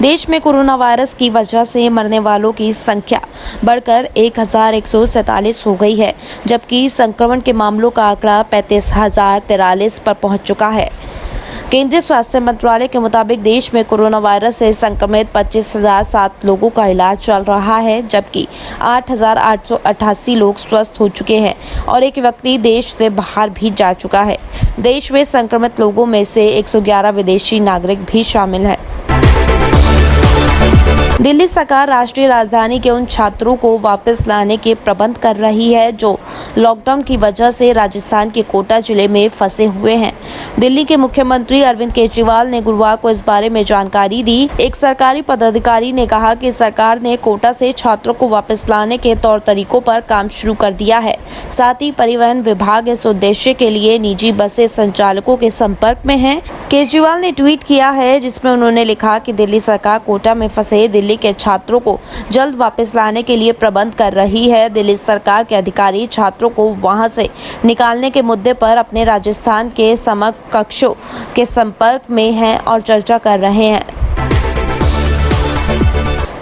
देश में corona virus की वजह से मरने वालों की संख्या बढ़कर 1147 हो गई है, जबकि संक्रमण के मामलों का आंकड़ा 35,043 पर पहुंच चुका है। केंद्रीय स्वास्थ्य मंत्रालय के मुताबिक देश में कोरोना वायरस से संक्रमित 25,007 लोगों का इलाज चल रहा है, जबकि 8,888 लोग स्वस्थ हो चुके हैं और एक व्यक्ति देश से बाहर भी जा चुका है। देश में संक्रमित लोगों में से 111 विदेशी नागरिक भी शामिल हैं। दिल्ली सरकार राष्ट्रीय राजधानी के उन छात्रों को वापस लाने के प्रबंध कर रही है जो लॉकडाउन की वजह से राजस्थान के कोटा जिले में फंसे हुए हैं। दिल्ली के मुख्यमंत्री अरविंद केजरीवाल ने गुरुवार को इस बारे में जानकारी दी। एक सरकारी पदाधिकारी ने कहा कि सरकार ने कोटा से छात्रों को वापस लाने के तौर तरीकों पर काम शुरू कर दिया है। साथ ही परिवहन विभाग इस उद्देश्य के लिए निजी बसें संचालकों के संपर्क में है। केजरीवाल ने ट्वीट किया है जिसमें उन्होंने लिखा कि दिल्ली सरकार कोटा में फंसे दिल्ली के छात्रों को जल्द वापस लाने के लिए प्रबंध कर रही है। दिल्ली सरकार के अधिकारी छात्रों को वहां से निकालने के मुद्दे पर अपने राजस्थान के समकक्षों के संपर्क में हैं और चर्चा कर रहे हैं।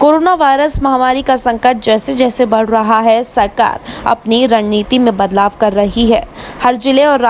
कोरोना वायरस महामारी का संकट जैसे जैसे बढ़ रहा है, सरकार अपनी रणनीति में बदलाव कर रही है। हर जिले और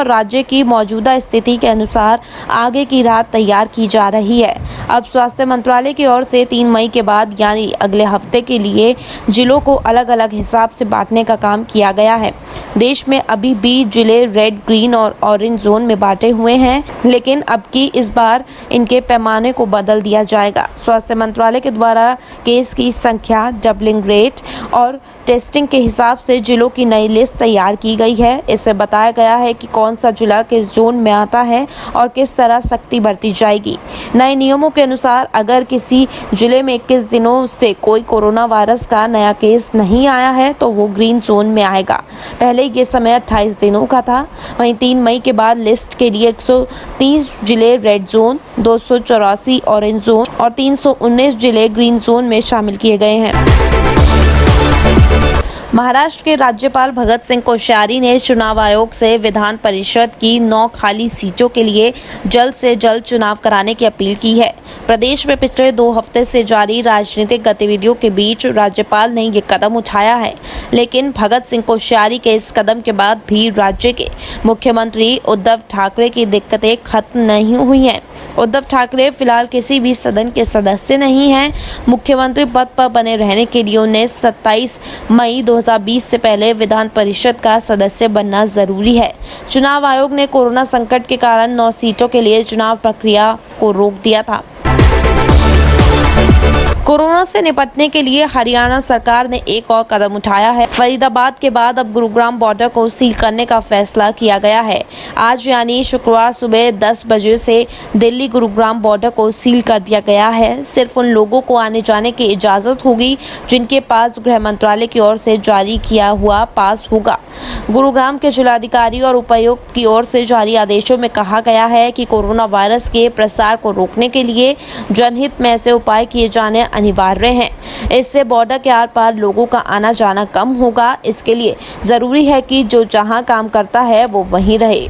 राज्य की मौजूदा स्थिति के अनुसार आगे की राह तैयार की जा रही है। अब स्वास्थ्य मंत्रालय की ओर से 3 मई के बाद यानी अगले हफ्ते के लिए जिलों को अलग अलग हिसाब से बांटने का काम किया गया है। देश में अभी भी जिले रेड, ग्रीन और ऑरेंज जोन में बांटे हुए हैं, लेकिन अब की इस बार इनके पैमाने को बदल दिया जाएगा। स्वास्थ्य मंत्रालय के द्वारा केस की संख्या, डबलिंग रेट और टेस्टिंग के हिसाब से जिलों की नई लिस्ट तैयार की गई है। इसमें बताया गया है कि कौन सा जिला किस जोन में आता है और किस तरह सख्ती बरती जाएगी। नए नियमों के अनुसार अगर किसी जिले में 21 दिनों से कोई कोरोना वायरस का नया केस नहीं आया है तो वो ग्रीन जोन में आएगा। पहले ये समय 28 दिनों का था। वहीं 3 मई के बाद लिस्ट के लिए 130 जिले रेड जोन, 284 ऑरेंज जोन और 319 जिले ग्रीन जोन में शामिल किए गए हैं। महाराष्ट्र के राज्यपाल भगत सिंह कोश्यारी ने चुनाव आयोग से विधान परिषद की 9 खाली सीटों के लिए जल्द से जल्द चुनाव कराने की अपील की है। प्रदेश में पिछले 2 हफ्ते से जारी राजनीतिक गतिविधियों के बीच राज्यपाल ने ये कदम उठाया है, लेकिन भगत सिंह कोश्यारी के इस कदम के बाद भी राज्य के मुख्यमंत्री उद्धव ठाकरे की दिक्कतें खत्म नहीं हुई हैं। उद्धव ठाकरे फिलहाल किसी भी सदन के सदस्य नहीं हैं। मुख्यमंत्री पद पर बने रहने के लिए उन्हें 27 मई 2020 से पहले विधान परिषद का सदस्य बनना जरूरी है। चुनाव आयोग ने कोरोना संकट के कारण 9 सीटों के लिए चुनाव प्रक्रिया को रोक दिया था। कोरोना से निपटने के लिए हरियाणा सरकार ने एक और कदम उठाया है। फरीदाबाद के बाद अब गुरुग्राम बॉर्डर को सील करने का फैसला किया गया है। आज यानी शुक्रवार सुबह 10 बजे से दिल्ली गुरुग्राम बॉर्डर को सील कर दिया गया है। सिर्फ उन लोगों को आने जाने की इजाजत होगी जिनके पास गृह मंत्रालय की ओर से जारी किया हुआ पास होगा। गुरुग्राम के जिलाधिकारी और उपायुक्त की ओर से जारी आदेशों में कहा गया है कि कोरोना वायरस के प्रसार को रोकने के लिए जनहित में ऐसे उपाय किए जाने अनिवार्य हैं। इससे बॉर्डर के आर पार लोगों का आना जाना कम होगा। इसके लिए जरूरी है कि जो जहां काम करता है वो वहीं रहे।